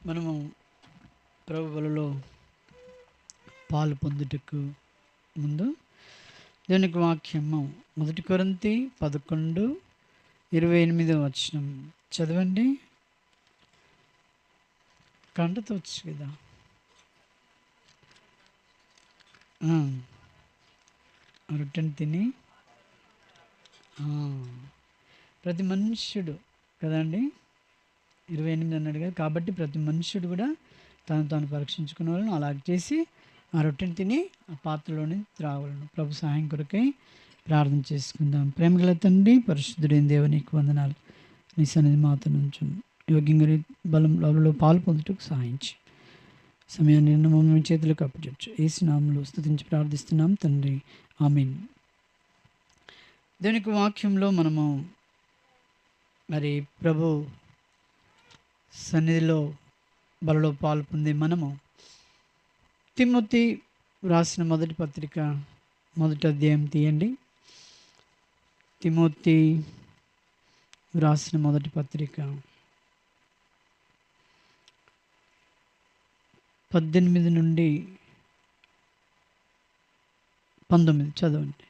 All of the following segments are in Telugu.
మనము ప్రభు బలలో పాలు పొందుటకు ముందు దేవునికి వాక్యము 1 కొరింథీ 11:28 చదవండి. కంటతో వచ్చు కదా. రొట్టెని తిని ప్రతి మనుష్యుడు కదండి 28 అన్నాడు కదా. కాబట్టి ప్రతి మనుష్యుడు కూడా తాను పరీక్షించుకునే వాళ్ళను అలాగ చేసి ఆ రొట్టెని తిని ఆ పాత్రలోని త్రాగలను. ప్రభు సహాయం కొరకై ప్రార్థన చేసుకుందాం. ప్రేమగల తండ్రి, పరిశుద్ధుడైన దేవునికి వందనాలు. నీ సన్నిధి మాతో నుంచి యోగ్యంగా బలంలో పాలు పొందుటకు సహాయించి సమయాన్ని మమ్మల్ని చేతులకు అప్పచెచ్చు యేసు నామములో స్తుతించి ప్రార్థిస్తున్నాం తండ్రి, ఆమేన్. దేవునికి వాక్యంలో మనము మరి ప్రభు సన్నిధిలో బలలో పాలు పొంది మనము తిమోతి రాసిన మొదటి పత్రిక 1వ అధ్యాయం తీయండి. తిమోతి రాసిన మొదటి పత్రిక 18 నుండి 19 చదవండి.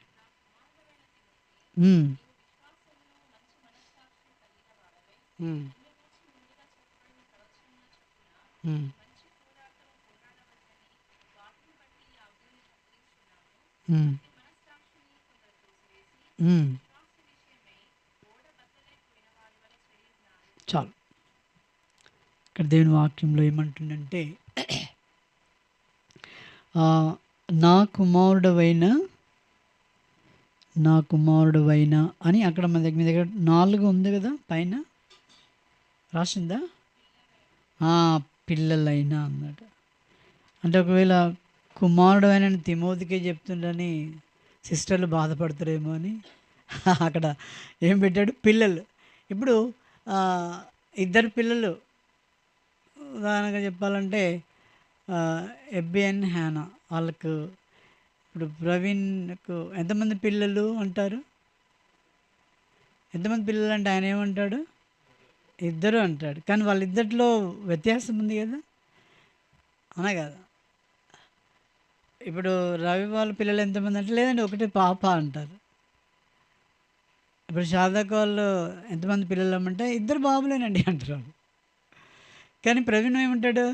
ఉమ్. ఉమ్. ఉమ్. ఉమ్. ఉమ్. చాలు. ఇక్కడ దేవుని వాక్యంలో ఏమంటుందంటే నా కుమారుడవైన అని అక్కడ మన దగ్గర 4 ఉంది కదా, పైన రాసిందా? పిల్లలైనా అన్నాడు. అంటే ఒకవేళ కుమారుడు అయిన తిమోతికే చెప్తుండని సిస్టర్లు బాధపడతారేమో అని అక్కడ ఏం పెట్టాడు, పిల్లలు. ఇప్పుడు ఇద్దరు పిల్లలు, ఉదాహరణగా చెప్పాలంటే ఎబ్బి అండ్ హ్యానా, వాళ్ళకు ఇప్పుడు ప్రవీణ్కు ఎంతమంది పిల్లలు అంటారు? ఎంతమంది పిల్లలు అంటే ఆయన ఏమంటాడు? ఇద్దరు అంటాడు. కానీ వాళ్ళిద్దరిలో వ్యత్యాసం ఉంది కదా, అవునా కదా? ఇప్పుడు రవి వాళ్ళ పిల్లలు ఎంతమంది అంటే లేదండి ఒకటే పాప అంటారు. ఇప్పుడు శారదక్క వాళ్ళు ఎంతమంది పిల్లలు అమ్మంటే ఇద్దరు బాబులేనండి అంటారు. కానీ ప్రవీణ్ ఏమంటాడు?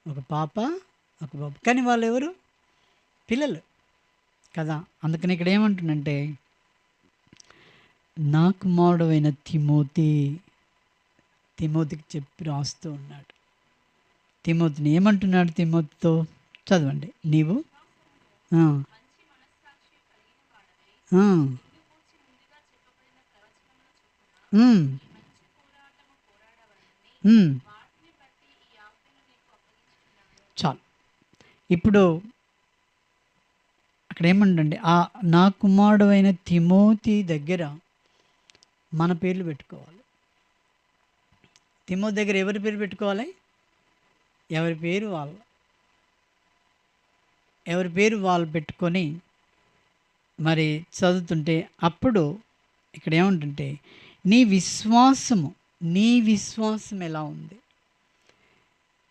ఒక పాప ఒక బాబు, కానీ వాళ్ళు ఎవరు? పిల్లలు కదా. అందుకని ఇక్కడ ఏమంటుందంటే నా కుమారుడు అయిన తిమోతికి చెప్పి రాస్తూ ఉన్నాడు. తిమోతిని ఏమంటున్నాడు? తిమోతితో చదవండి. నీవు ఆ, ఆ, ఉమ్, ఉమ్, చాలు. ఇప్పుడు అక్కడ ఏమంటండి, నా కుమారుడు అయిన తిమోతి దగ్గర మన పేర్లు పెట్టుకోవాలి. తిమోతి దగ్గర ఎవరి పేరు పెట్టుకోవాలి? ఎవరి పేరు వాళ్ళు పెట్టుకొని మరి చదువుతుంటే అప్పుడు ఇక్కడ ఏమంటుంటే నీ విశ్వాసం ఎలా ఉంది,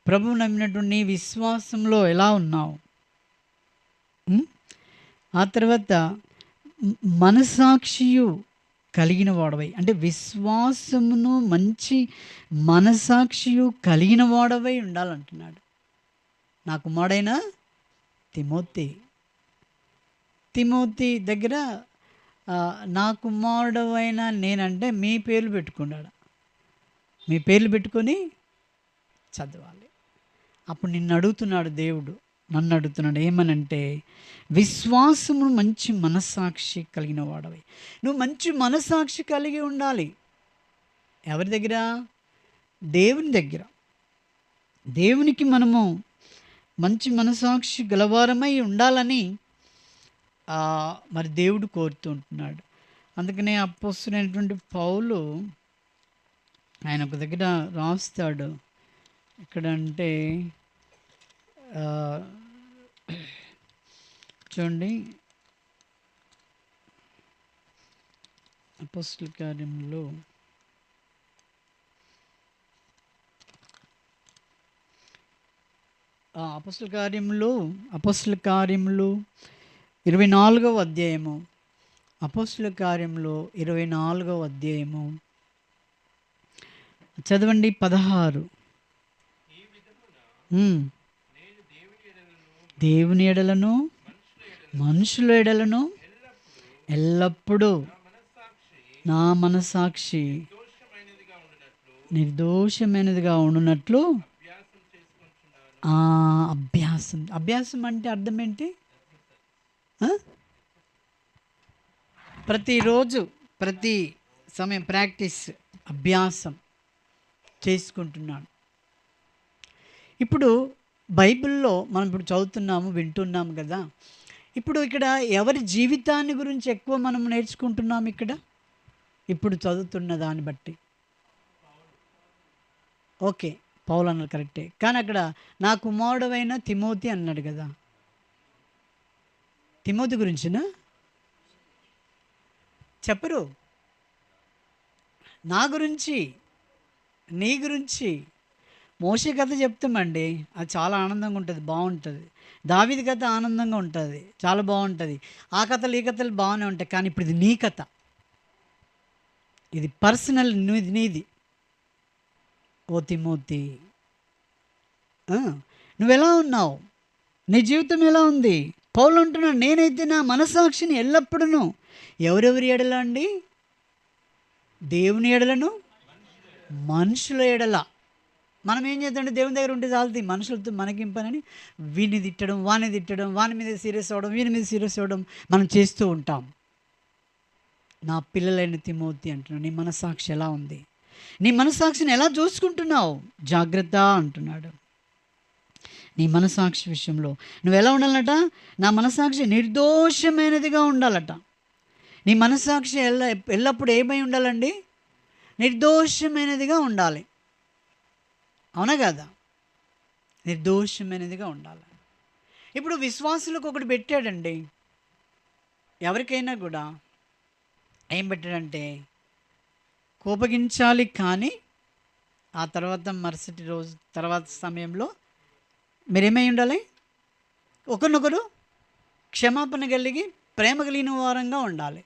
ప్రభువు నమ్మినటువంటి నీ విశ్వాసంలో ఎలా ఉన్నావు, ఆ తర్వాత మనసాక్షియు కలిగిన వాడవై, అంటే విశ్వాసమును మంచి మనసాక్షియు కలిగిన వాడవై ఉండాలంటున్నాడు. నా కుమారుడైన తిమోతి దగ్గర నా కుమారుడు అయినా నేనంటే మీ పేర్లు పెట్టుకున్నాడు. మీ పేర్లు పెట్టుకొని చదవాలి. అప్పుడు నన్ను అడుగుతున్నాడు ఏమనంటే విశ్వాసము మంచి మనస్సాక్షి కలిగిన వాడవి. నువ్వు మంచి మనస్సాక్షి కలిగి ఉండాలి. ఎవరి దగ్గర? దేవుని దగ్గర. దేవునికి మనము మంచి మనస్సాక్షి గలవారమై ఉండాలని మరి దేవుడు కోరుతూ ఉంటున్నాడు. అందుకనే అపోస్తలుడైనటువంటి పౌలు ఆయన ఒక దగ్గర రాస్తాడు. ఎక్కడంటే చూడండి, అపోస్తల కార్యంలో అపోస్తల కార్యములు 24వ అధ్యాయము. అపోస్తల కార్యములు 24వ అధ్యాయము చదవండి 16. దేవుని ఎడలను మనుషుల ఎడలను ఎల్లప్పుడూ నా మనసాక్షి నిర్దోషమైనదిగా ఉండునట్లు అభ్యాసం అంటే అర్థం ఏంటి? ప్రతిరోజు ప్రతి సమయం ప్రాక్టీస్, అభ్యాసం చేసుకుంటున్నాను. ఇప్పుడు బైబిల్లో మనం ఇప్పుడు చదువుతున్నాము, వింటున్నాము కదా. ఇప్పుడు ఇక్కడ ఎవరి జీవితాన్ని గురించి ఎక్కువ మనం నేర్చుకుంటున్నాము ఇక్కడ ఇప్పుడు చదువుతున్న దాన్ని బట్టి? ఓకే, పౌలు అన్నారు, కరెక్టే. కానీ అక్కడ నా కుమారుడైన తిమోతి అన్నాడు కదా. తిమోతి గురించినా చెప్పరు. నా గురించి, నీ గురించి మోషే కథ చెప్తామండి. అది చాలా ఆనందంగా ఉంటుంది, బాగుంటుంది. దావీదు కథ ఆనందంగా ఉంటుంది, చాలా బాగుంటుంది. ఆ కథలు ఈ కథలు బాగానే ఉంటాయి. కానీ ఇప్పుడు ఇది నీ కథ, ఇది పర్సనల్, నీది. ఓ తిమోతి, నువ్వెలా ఉన్నావు? నీ జీవితం ఎలా ఉంది? పౌలు అంటున్నాడు, నేనైతే నా మనసాక్షిని ఎల్లప్పుడూ ఎవరెవరి ఎడల అండి? దేవుని ఎడలను మనుషుల ఎడల. మనం ఏం చేద్దామంటే దేవుని దగ్గర ఉంటే చాలుతుంది, మనుషులతో మనకేం పని? వీడిని తిట్టడం, వాడిని తిట్టడం, వాని మీద సీరియస్ అవ్వడం, వీని మీద సీరియస్ అవ్వడం మనం చేస్తూ ఉంటాం. నా పిల్లలైన తిమోతి అంటున్నాడు, నీ మనసాక్షి ఎలా ఉంది? నీ మనసాక్షిని ఎలా చూసుకుంటున్నావు? జాగ్రత్త అంటున్నాడు. నీ మనసాక్షి విషయంలో నువ్వు ఎలా ఉండాలట? నా మనసాక్షి నిర్దోషమైనదిగా ఉండాలట. నీ మనసాక్షి ఎల్లప్పుడూ ఏమై ఉండాలండి? నిర్దోషమైనదిగా ఉండాలి. అవునా కదా? నిర్దోషమైనదిగా ఉండాలి. ఇప్పుడు విశ్వాసులకు ఒకటి పెట్టాడండి, ఎవరికైనా కూడా ఏం పెట్టాడంటే కోపగించాలి, కానీ ఆ తర్వాత మరుసటి రోజు తర్వాత సమయంలో మీరేమై ఉండాలి? ఒకరినొకరు క్షమాపణ కలిగి ప్రేమ కలిగిన వారంగా ఉండాలి.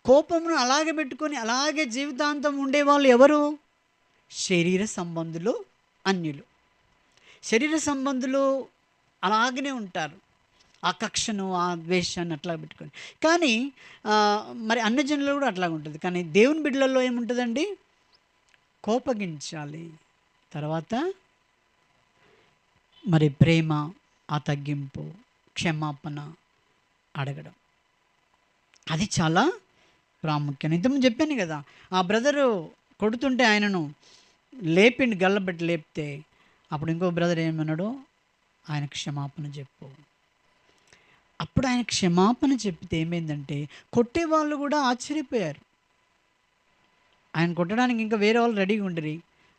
కోపమును అలాగే పెట్టుకొని అలాగే జీవితాంతం ఉండేవాళ్ళు ఎవరు? శరీర సంబంధులు, అన్యులు. శరీర సంబంధులు అలాగనే ఉంటారు, ఆ కక్షను, ఆ ద్వేషాన్ని అట్లా పెట్టుకొని. కానీ మరి అన్యజనులు కూడా అట్లాగే ఉంటుంది. కానీ దేవుని బిడ్డలలో ఏముంటుందండి? కోపగించాలి, తర్వాత మరి ప్రేమ, ఆ తగ్గింపు, క్షమాపణ అడగడం, అది చాలా ప్రాముఖ్యం. ఇంతకుముందు చెప్పాను కదా, ఆ బ్రదరు కొడుతుంటే ఆయనను లేపిండి, గల్లబెట్టి లేపితే అప్పుడు ఇంకో బ్రదర్ ఏమన్నాడు? ఆయన క్షమాపణ చెప్పు. అప్పుడు ఆయన క్షమాపణ చెప్పితే ఏమైందంటే కొట్టేవాళ్ళు కూడా ఆశ్చర్యపోయారు. ఆయన కొట్టడానికి ఇంకా వేరే వాళ్ళు రెడీగా ఉండరు.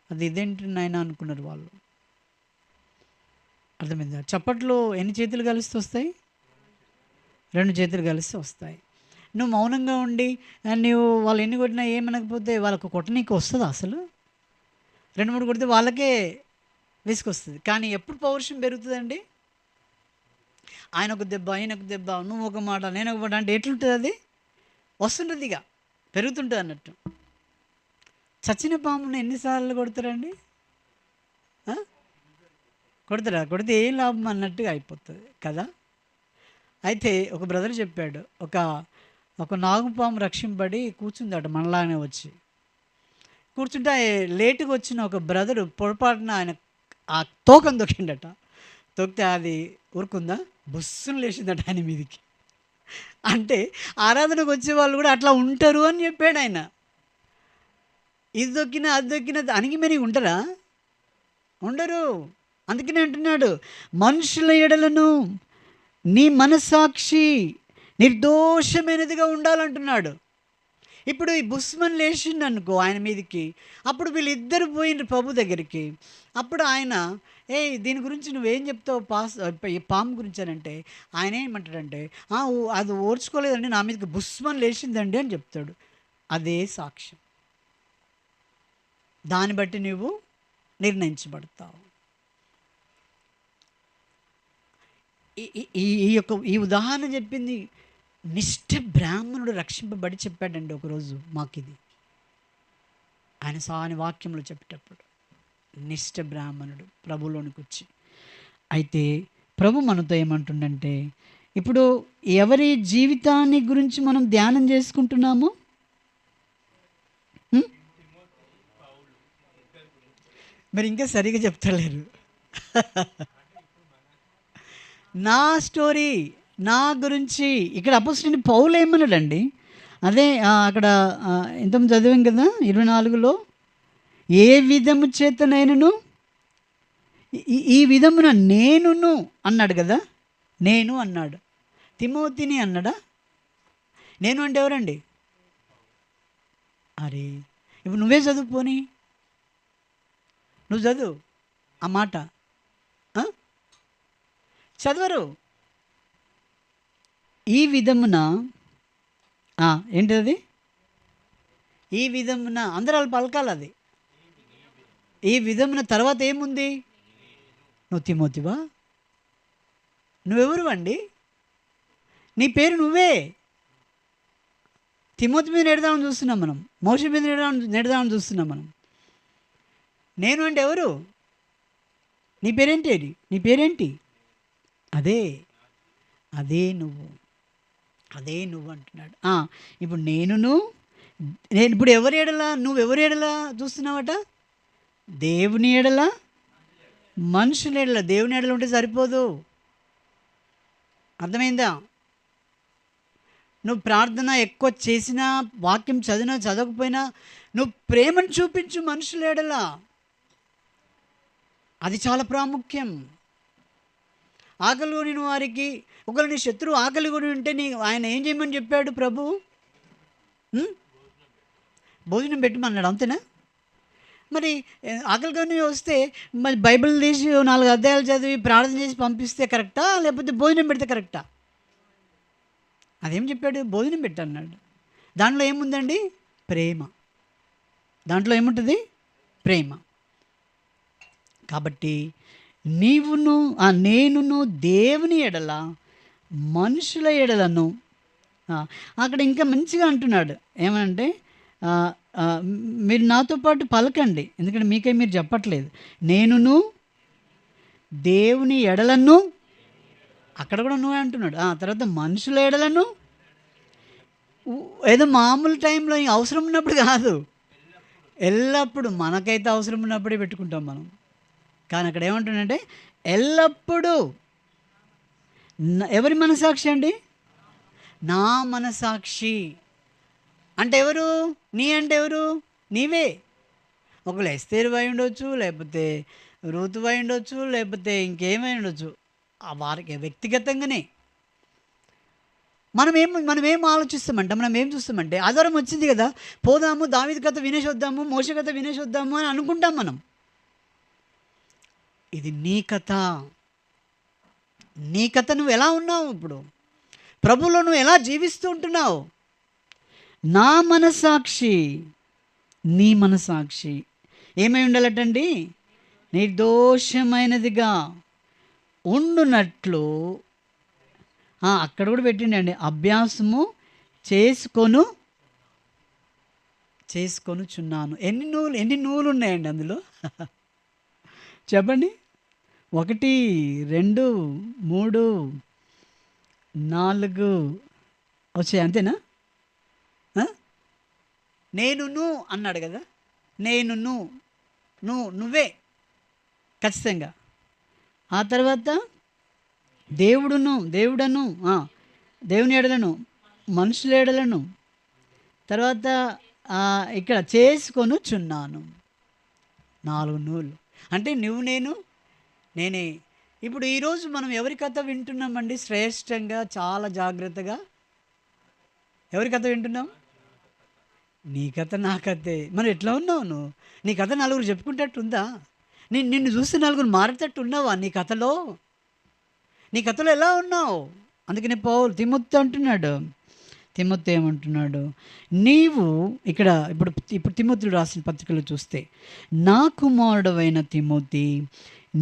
అది ఇదేంటి నాయన అనుకున్నారు వాళ్ళు. అర్థమైందా? చప్పట్లు ఎన్ని చేతులు కలిసి వస్తాయి? 2 చేతులు కలిసి వస్తాయి. నువ్వు మౌనంగా ఉండి నువ్వు వాళ్ళు ఎన్ని కొట్టినా ఏమనకపోతే వాళ్ళకు కొట్టనీకి వస్తుందా? అసలు 2-3 కొడితే వాళ్ళకే విసుకొస్తుంది. కానీ ఎప్పుడు పౌరుషం పెరుగుతుందండి? ఆయన ఒక దెబ్బ, ఆయన ఒక దెబ్బ, నువ్వు ఒక మాట, నేను ఒక మాట అంటే ఎట్లుంటుంది? అది వస్తుంటుంది, ఇక పెరుగుతుంటుంది అన్నట్టు. చచ్చిన పామును ఎన్నిసార్లు కొడతారండి? కొడతారా? కొడితే ఏం లాభం అన్నట్టుగా అయిపోతుంది కదా. అయితే ఒక బ్రదర్ చెప్పాడు, ఒక నాగుపాము రక్షింపబడి కూర్చుందట మనలానే వచ్చి. కూర్చుంటే లేటుగా వచ్చిన ఒక బ్రదరు పొరపాటున ఆయన ఆ తోకను తొక్కిండట. తొక్కితే అది ఊరుకుందా? బుస్సును లేచిందట ఆయన మీదికి. అంటే ఆరాధనకు వచ్చే వాళ్ళు కూడా అట్లా ఉంటారు అని చెప్పాడు ఆయన. ఇది దొక్కినా అది దొక్కినా అణిగి మెరిగి ఉంటారా? ఉండరు. అందుకనే అంటున్నాడు, మనుషుల ఎడలను నీ మనసాక్షి నిర్దోషమైనదిగా ఉండాలంటున్నాడు. ఇప్పుడు ఈ బుస్మన్ లేచిండు అనుకో ఆయన మీదకి, అప్పుడు వీళ్ళిద్దరు పోయిండ్రు ప్రభు దగ్గరికి. అప్పుడు ఆయన దీని గురించి నువ్వేం చెప్తావు ఈ పాము గురించి అని అంటే ఆయన ఏమంటాడంటే అది ఓర్చుకోలేదండి, నా మీదకి బుస్మన్ లేచిందండి అని చెప్తాడు. అదే సాక్ష్యం. దాన్ని బట్టి నువ్వు నిర్ణయించబడతావు. ఈ ఈ ఈ ఈ యొక్క ఈ ఉదాహరణ చెప్పింది నిష్ఠ బ్రాహ్మణుడు రక్షింపబడి చెప్పాడండి ఒకరోజు మాకిది. ఆయన వాక్యంలో చెప్పేటప్పుడు నిష్ఠ బ్రాహ్మణుడు ప్రభులోనికి వచ్చి. అయితే ప్రభు మనతో ఏమంటుండంటే, ఇప్పుడు ఎవరి జీవితాన్ని గురించి మనం ధ్యానం చేసుకుంటున్నాము? మరి ఇంకా సరిగా చెప్తలేరు. నా స్టోరీ, నా గురించి. ఇక్కడ అపోస్తలుడైన పౌలు ఏమన్నాడండి? అదే అక్కడ ఇంతకుముందు చదివాం కదా 24లో, ఏ విధము చేతనైనను ఈ విధమున నేనును అన్నాడు కదా. నేను అన్నాడు, తిమోతిని అన్నాడా? నేను అంటే ఎవరండి? అరే, ఇప్పుడు నువ్వే చదువుపోని, నువ్వు చదువు ఆ మాట. చదవరు. ఈ విధమున ఏంటిది? ఈ విధమున అందరూ వాళ్ళు పలకాలి అది. ఈ విధమున తర్వాత ఏముంది? నువ్వు తిమోతివా? నువ్వెవరు అండి? నీ పేరు నువ్వే. తిమోతి మీద నెడదామని చూస్తున్నాం మనం, మోషే మీద నెడదామని చూస్తున్నాం మనం. నేను అంటే ఎవరు? నీ పేరేంటి? నీ పేరేంటి? అదే నువ్వు అంటున్నాడు. ఇప్పుడు నేను ఇప్పుడు ఎవరి ఎడలా, నువ్వెవరి ఎడలా చూస్తున్నావట? దేవుని ఎడలా, మనుషుల ఎడలా. దేవుని ఎడల ఉంటే సరిపోదు, అర్థమైందా? నువ్వు ప్రార్థన ఎక్కువ చేసినా, వాక్యం చదివినా చదవకపోయినా, నువ్వు ప్రేమను చూపించు మనుషుల ఎడలా. అది చాలా ప్రాముఖ్యం. ఆకలి కొని వారికి, ఒకవేళ నీ శత్రువు ఆకలి కొని ఉంటే ఆయన ఏం చేయమని చెప్పాడు ప్రభు? భోజనం పెట్టమన్నాడు, అంతేనా? మరి ఆకలి కొని వస్తే మరి బైబిల్ తీసి 4 అధ్యాయాలు చదివి ప్రార్థన చేసి పంపిస్తే కరెక్టా, లేకపోతే భోజనం పెడితే కరెక్టా? అదేం చెప్పాడు? భోజనం పెట్టన్నాడు. దాంట్లో ఏముందండి? ప్రేమ. దాంట్లో ఏముంటుంది? ప్రేమ. కాబట్టి నేనును దేవుని ఎడల, మనుషుల ఎడలను. అక్కడ ఇంకా మంచిగా అంటున్నాడు ఏమనంటే, మీరు నాతో పాటు పలకండి, ఎందుకంటే మీకై మీరు చెప్పట్లేదు. నేనును దేవుని ఎడలను, అక్కడ కూడా నువ్వే అంటున్నాడు. తర్వాత మనుషుల ఎడలను. ఏదో మామూలు టైంలో అవసరం ఉన్నప్పుడు కాదు, ఎల్లప్పుడూ. మనకైతే అవసరం ఉన్నప్పుడే పెట్టుకుంటాం మనం, కానీ అక్కడ ఏమంటున్నాడంటే ఎల్లప్పుడూ. ఎవరి మనసాక్షి అండి? నా మనసాక్షి. అంటే ఎవరు? నీ అంటే ఎవరు? నీవే. ఒకవేళ ఎస్తేరు అయి ఉండొచ్చు, లేకపోతే రూతు అయి ఉండొచ్చు, లేకపోతే ఇంకేమై ఉండొచ్చు. వారికి వ్యక్తిగతంగానే మనం ఏం ఆలోచిస్తామంటే, మనం ఏం చూస్తామంటే, ఆధారం వచ్చింది కదా, పోదాము దావీదు కథ వినేసి వద్దాము, మోషే కథ వినేసి వద్దాము అని అనుకుంటాం మనం. ఇది నీ కథ. నువ్వు ఎలా ఉన్నావు ఇప్పుడు? ప్రభువులో నువ్వు ఎలా జీవిస్తూ ఉంటున్నావు? నా మనసాక్షి, నీ మనసాక్షి ఏమై ఉండాలటండి? నిర్దోషమైనదిగా ఉండునట్లు. అక్కడ కూడా పెట్టిండండి, అభ్యాసము చేసుకొనుచున్నాను. ఎన్ని నువ్వులు ఉన్నాయండి అందులో? చెప్పండి. 1, 2, 3, 4 వచ్చాయి, అంతేనా? నేనును అన్నాడు కదా. నువ్వే ఖచ్చితంగా. ఆ తర్వాత దేవుడను, దేవుని ఎడలను, మనుషుల ఎడలను. తర్వాత ఇక్కడ చేసుకొనుచున్నాను. 4 నువ్వులు అంటే నువ్వు, నేనే. ఇప్పుడు ఈరోజు మనం ఎవరి కథ వింటున్నామండి? శ్రేష్టంగా, చాలా జాగ్రత్తగా ఎవరి కథ వింటున్నాం? నీ కథ, నా కథే. మరి ఎట్లా ఉన్నావు నువ్వు? నీ కథ నలుగురు చెప్పుకుంటట్టుందా? నిన్ను చూస్తే నలుగురు మారేటట్టు ఉన్నావా నీ కథలో? నీ కథలో ఎలా ఉన్నావు? అందుకని పౌలు తిమోతి అంటున్నాడు. తిమోతి ఏమంటున్నాడు? నీవు ఇప్పుడు తిమోతిలో రాసిన పత్రికలు చూస్తే, నా కుమారుడవైన తిమోతి,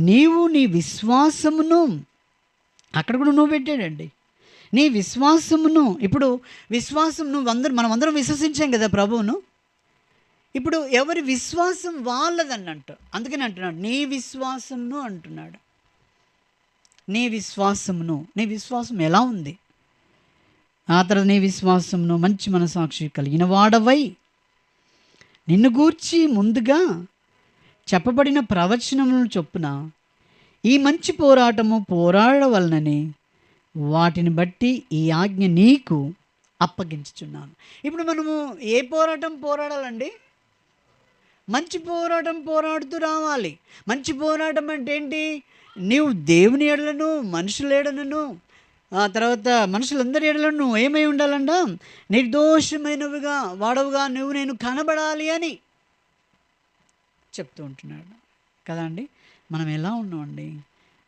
నీవు నీ విశ్వాసమును అక్కడ కూడా నువ్వు పెట్టాడండి. నీ విశ్వాసమును, ఇప్పుడు విశ్వాసం మనమందరం విశ్వసించాం కదా ప్రభువును. ఇప్పుడు ఎవరి విశ్వాసం వాళ్ళదన్నట్టు, అందుకని అంటున్నాడు నీ విశ్వాసమును అంటున్నాడు. నీ విశ్వాసం ఎలా ఉంది? ఆ తర్వాత నీ విశ్వాసమును మంచి మనసాక్షి కలిగిన వాడవై నిన్ను గూర్చి ముందుగా చెప్పబడిన ప్రవచనములను చొప్పున ఈ మంచి పోరాటము పోరాడవలనని వాటిని బట్టి ఈ ఆజ్ఞ నీకు అప్పగించుచున్నాను. ఇప్పుడు మనము ఏ పోరాటం పోరాడాలండి? మంచి పోరాటం పోరాడుతూ రావాలి. మంచి పోరాటం అంటే ఏంటి? నీవు దేవుని ఎడలను, మనుషుల ఎడలను, ఆ తర్వాత మనుషులందరి ఎడలను నువ్వు ఏమై ఉండాలంట? నిర్దోషమైనవిగా వాడవుగా నేను కనబడాలి అని చెప్తూ ఉంటున్నాడు కదండి. మనం ఎలా ఉన్నామండి?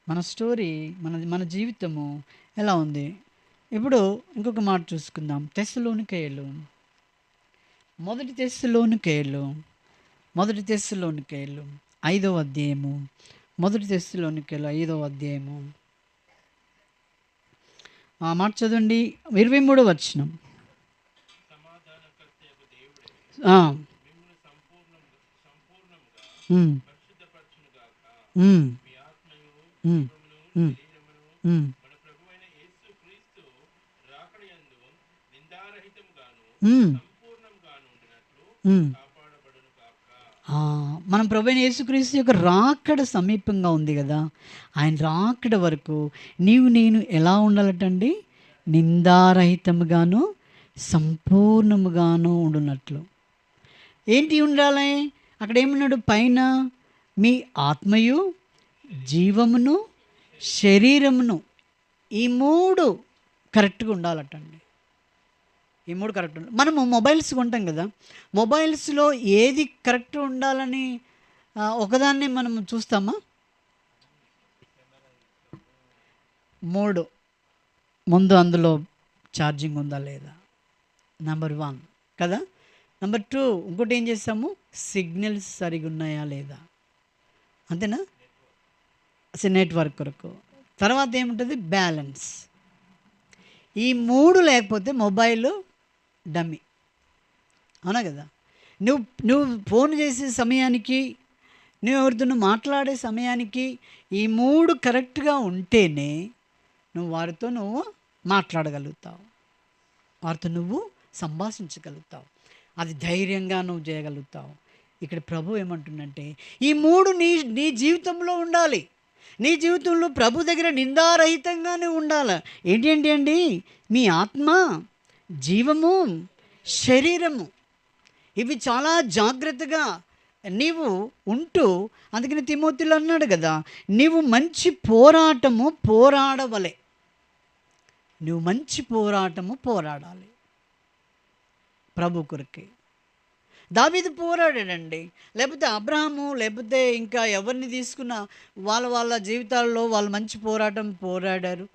మన స్టోరీ, మన జీవితము ఎలా ఉంది? ఇప్పుడు ఇంకొక మాట చూసుకుందాం. మొదటి తెస్సలోనికేయులు 5వ అధ్యాయము. మొదటి తెస్సలోనికేయులు 5వ అధ్యాయము ఆ మాట చదవండి. 23వ వచనం. మనం ప్రభువైన యేసుక్రీస్తు యొక్క రాకడ సమీపంగా ఉంది కదా. ఆయన రాకడ వరకు నేను ఎలా ఉండాలటండి? నిందారహితముగాను సంపూర్ణముగాను ఉండునట్లు. ఏంటి ఉండాలి? అక్కడ ఏమన్నాడు? పైన మీ ఆత్మయు, జీవమును, శరీరమును, ఈ 3 కరెక్ట్గా ఉండాలటండి. ఈ 3 కరెక్ట్ ఉండాలి. మనము మొబైల్స్ కొంటాం కదా, మొబైల్స్లో ఏది కరెక్ట్ ఉండాలని ఒకదాన్ని మనం చూస్తామా? 3 ముందు అందులో ఛార్జింగ్ ఉందా లేదా, నెంబర్ 1 కదా. నెంబర్ 2 ఇంకోటి ఏం చేస్తాము? సిగ్నల్స్ సరిగా ఉన్నాయా లేదా, అంతేనా? అసలు నెట్వర్క్ కొరకు. తర్వాత ఏముంటుంది? బ్యాలెన్స్. ఈ 3 లేకపోతే మొబైల్ డమ్మి, అవునా కదా. నువ్వు ఫోన్ చేసే సమయానికి, నువ్వు ఎవరితో మాట్లాడే సమయానికి ఈ 3 కరెక్ట్గా ఉంటేనే వారితో మాట్లాడగలుగుతావు, వారితో నువ్వు సంభాషించగలుగుతావు, అది ధైర్యంగా నువ్వు చేయగలుగుతావు. ఇక్కడ ప్రభు ఏమంటుందంటే ఈ 3 నీ జీవితంలో ఉండాలి. నీ జీవితంలో ప్రభు దగ్గర నిందారహితంగానే ఉండాలి. ఏంటి అండి? మీ ఆత్మ, జీవము, శరీరము, ఇవి చాలా జాగ్రత్తగా నీవు ఉంటూ, అందుకని తిమోతిలో అన్నాడు కదా, నీవు మంచి పోరాటము పోరాడవలే. నువ్వు మంచి పోరాటము పోరాడాలి ప్రభు కొరకే. దావీదు పోరాడాడండి, లేకపోతే అబ్రహాము, లేకపోతే ఇంకా ఎవరిని తీసుకున్నా వాళ్ళ జీవితాల్లో వాళ్ళు మంచి పోరాటం పోరాడారు.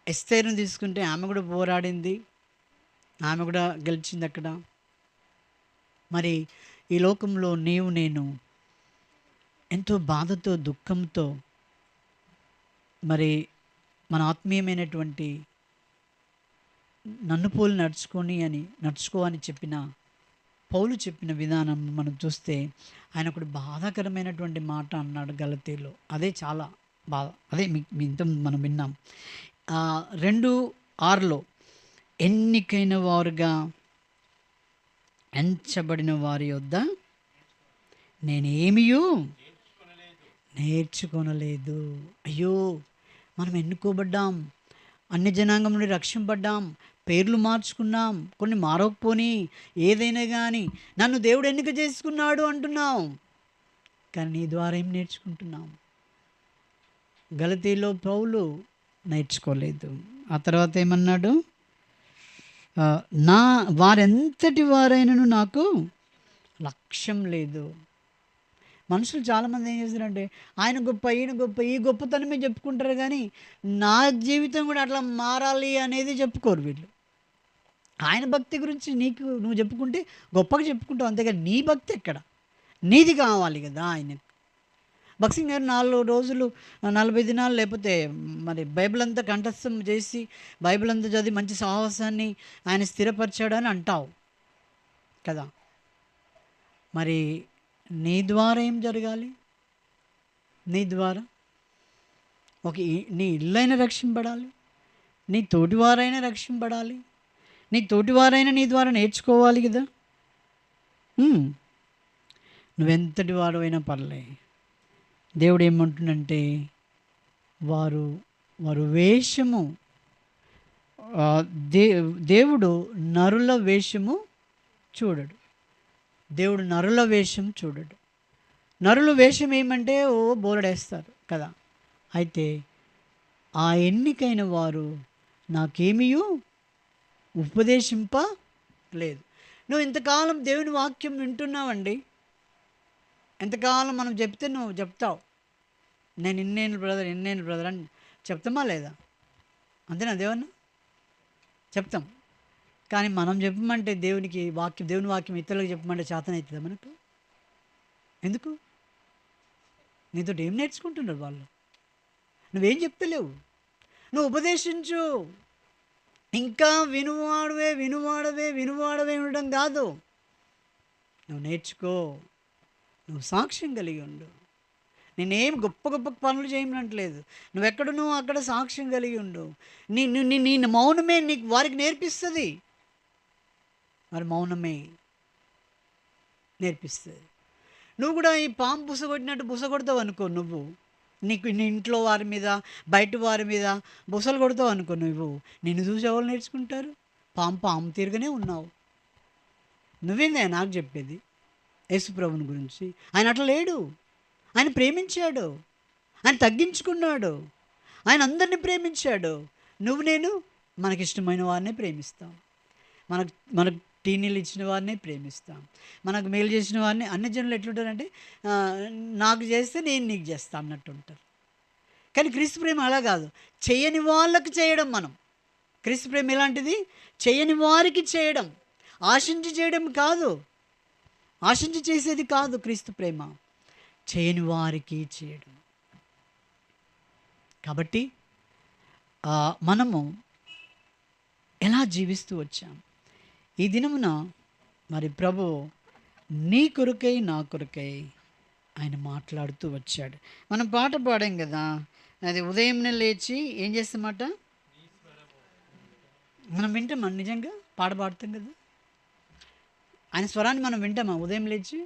ఎస్తేరుని తీసుకుంటే ఆమె కూడా పోరాడింది, ఆమె కూడా గెలిచింది అక్కడ. మరి ఈ లోకంలో నేను ఎంతో బాధతో, దుఃఖంతో మరి మన ఆత్మీయమైనటువంటి నన్ను పోలి నడుచుకో అని చెప్పిన పౌలు చెప్పిన విధానం మనం చూస్తే, ఆయన ఒకటి బాధాకరమైనటువంటి మాట అన్నాడు గలతీలో. అదే చాలా బాధ. అదే మీ ఇంత మనం విన్నాం. 2:6 ఎన్నికైన వారుగా ఎంచబడిన వారి యొద్ద నేనేమియూ నేర్చుకొనలేదు. అయ్యో, మనం ఎన్నుకోబడ్డాం, అన్య జనాంగం నుండి రక్షింపబడ్డాం, పేర్లు మార్చుకున్నాం, కొన్ని మారకపోని, ఏదైనా కానీ నన్ను దేవుడు ఎన్నిక చేసుకున్నాడు అంటున్నాం, కానీ నీ ద్వారా ఏం నేర్చుకుంటున్నాం? గలతీలో పౌలు నేర్చుకోలేదు. ఆ తర్వాత ఏమన్నాడు? వారెంతటి వారైనను నాకు లక్ష్యం లేదు. మనుషులు చాలామంది ఏం చేస్తారంటే, ఆయన గొప్ప, ఈయన గొప్ప, ఈ గొప్పతనమే చెప్పుకుంటారు, కానీ నా జీవితం కూడా అట్లా మారాలి అనేది చెప్పుకోరు వీళ్ళు. ఆయన భక్తి గురించి నువ్వు చెప్పుకుంటే గొప్పగా చెప్పుకుంటావు, అంతేగాని నీ భక్తి ఎక్కడ? నీది కావాలి కదా ఆయనకు. భగత్ సింగ్ గారు 4 రోజులు 40 దినాలు లేకపోతే మరి బైబిల్ అంతా కంఠస్థం చేసి బైబిల్ అంతా చదివి మంచి సాహసాన్ని ఆయన స్థిరపరిచాడు అని అంటావు కదా. మరి నీ ద్వారా ఏం జరగాలి? నీ ద్వారా నీ ఇల్లైనా రక్షింపడాలి, నీ తోటివారైనా రక్షింపడాలి, నీ తోటివారైనా నీ ద్వారా నేర్చుకోవాలి కదా. నువ్వెంతటి వాడు అయినా పర్లే, దేవుడు ఏమంటుండంటే వారు వేషము దేవుడు నరుల వేషము చూడడు. దేవుడు నరుల వేషం చూడడు. నరుల వేషం ఏమంటే బోరడేస్తారు కదా. అయితే ఆ ఎన్నికైన వారు నాకేమీ ఉపదేశింప లేదు. నువ్వు ఇంతకాలం దేవుని వాక్యం వింటున్నావండి, ఎంతకాలం మనం చెప్తే నువ్వు చెప్తావు నేను ఇన్నేళ్ళు బ్రదర్ అని చెప్తామా లేదా? అంతేనా? దేవుని చెప్తాం, కానీ మనం చెప్పమంటే దేవుని వాక్యం ఇతరులకు చెప్పమంటే చేతనవుతుందా మనకు? ఎందుకు? నీతో ఏం నేర్చుకుంటున్నారు వాళ్ళు? నువ్వేం చెప్తలేవు. నువ్వు ఉపదేశించు, ఇంకా వినువాడవే ఉండడం కాదు, నువ్వు నేర్చుకో, నువ్వు సాక్ష్యం కలిగి ఉండు. నేనేం గొప్ప పనులు చేయమనట్లేదు, నువ్వు అక్కడ సాక్ష్యం కలిగి ఉండు. నీ మౌనమే నీకు వారికి నేర్పిస్తుంది. వారి మౌనమే నేర్పిస్తుంది. నువ్వు కూడా ఈ పాము బుసగొట్టినట్టు బుసగొడతావు అనుకో, నువ్వు నీ ఇంట్లో వారి మీద బయట వారి మీద బుసలు కొడతావు అనుకో, నువ్వు నిన్ను చూసి ఎవరు నేర్చుకుంటారు? పాము తీరుగానే ఉన్నావు. నువ్వేందా నాకు చెప్పేది? యేసుప్రభుని గురించి ఆయన అట్లా లేడు. ఆయన ప్రేమించాడు, ఆయన తగ్గించుకున్నాడు, ఆయన అందరినీ ప్రేమించాడు. నేను మనకిష్టమైన వారినే ప్రేమిస్తాం, మనకు టీనీలు ఇచ్చిన వారినే ప్రేమిస్తాం, మనకు మేలు చేసిన వారిని. అన్ని జనులు ఎట్లుంటారంటే నాకు చేస్తే నేను నీకు చేస్తా అన్నట్టు ఉంటారు. కానీ క్రీస్తు ప్రేమ అలా కాదు, చేయని వాళ్ళకి చేయడం. క్రీస్తు ప్రేమ ఎలాంటిది? చేయని వారికి చేయడం, ఆశించి చేయడం కాదు, ఆశించి చేసేది కాదు. క్రీస్తు ప్రేమ చేయని వారికి చేయడం. కాబట్టి మనము ఎలా జీవిస్తూ వచ్చాం? ఈ దినమున మరి ప్రభు నీ కొరకై నా కొరకై ఆయన మాట్లాడుతూ వచ్చాడు. మనం పాట పాడాం కదా, అది ఉదయంనే లేచి ఏం చేస్తామట, మనం వింటామా? నిజంగా పాట పాడుతాం కదా, ఆయన స్వరాన్ని మనం వింటామా ఉదయం లేచి?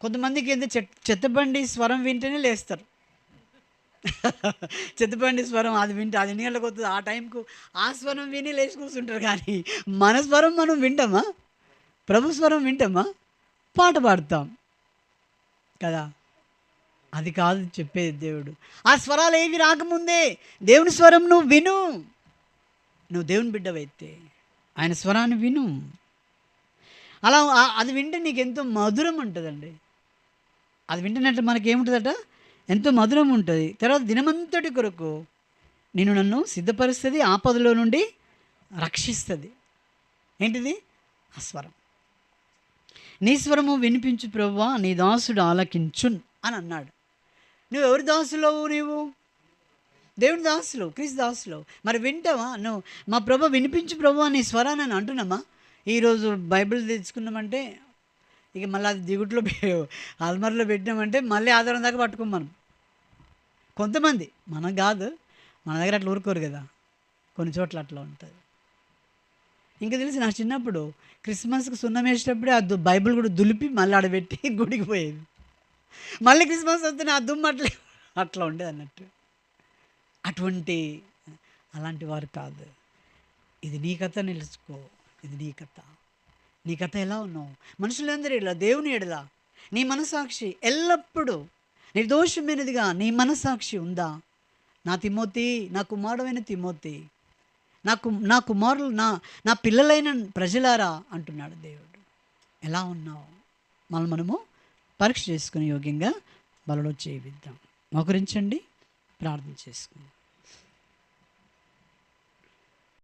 కొంతమందికి ఏంటో చెత్తబండి స్వరం వింటేనే లేస్తారు. చెత్తబండి స్వరం అది వింటే అది ఎన్ని గంటలకు వస్తుంది, ఆ టైంకు ఆ స్వరం విని లేచి కూర్చుంటారు. కానీ మన స్వరం మనం వింటామా? ప్రభు స్వరం వింటామా? పాట పాడతాం కదా. అది కాదు చెప్పేది దేవుడు. ఆ స్వరాలు ఏవి రాకముందే దేవుని స్వరం నువ్వు విను. నువ్వు దేవుని బిడ్డవైతే ఆయన స్వరాన్ని విను. అలా అది వింటే నీకు ఎంతో మధురం ఉంటుందండి. అది వింటున్నట్టు మనకేముంటుందట, ఎంతో మధురం ఉంటుంది. తర్వాత దినమంతటి కొరకు నన్ను సిద్ధపరుస్తుంది, ఆపదలో నుండి రక్షిస్తుంది. ఏంటిది? ఆ స్వరం. నీ స్వరము వినిపించు ప్రభువా, నీ దాసుడు ఆలకించున్ అని అన్నాడు. నువ్వు ఎవరి దాసులవు? నీవు దేవుని దాసులు, క్రీస్తు దాసులు. మరి వింటావా నువ్వు? మా ప్రభు వినిపించు ప్రభువా నీ స్వరాన్ని అని అంటున్నామా? ఈరోజు బైబిల్ తెచ్చుకున్నామంటే ఇక మళ్ళీ అది దిగుట్లో అల్మర్లో పెట్టినామంటే మళ్ళీ ఆధారం దాకా పట్టుకోం మనం. కొంతమంది, మనం కాదు, మన దగ్గర అట్లా ఊరుకోరు కదా, కొన్ని చోట్ల అట్లా ఉంటుంది. ఇంకా తెలిసి నా చిన్నప్పుడు క్రిస్మస్కి సున్నం వేసేటప్పుడే బైబిల్ కూడా దులిపి మళ్ళీ ఆడబెట్టి గుడికి పోయేది. మళ్ళీ క్రిస్మస్ వస్తే ఆ దుమ్ము అట్లా ఉండేది అన్నట్టు. అలాంటి వారు కాదు. ఇది నీ కథ, నిలుచుకో, ఇది నీ కథ. నీ కథ ఎలా ఉన్నావు? మనుషులందరూ ఇలా, దేవుని ఎడలా నీ మనసాక్షి ఎల్లప్పుడూ నిర్దోషమైనదిగా నీ మనసాక్షి ఉందా? నా తిమోతి, నా కుమారుడైన తిమోతి, నా కుమారులు, నా పిల్లలైన ప్రజలారా అంటున్నాడు దేవుడు. ఎలా ఉన్నావు? మనము పరీక్ష చేసుకుని యోగ్యంగా బలలో చేయిద్దాం. మోకరించండి, ప్రార్థన చేసుకుందాం.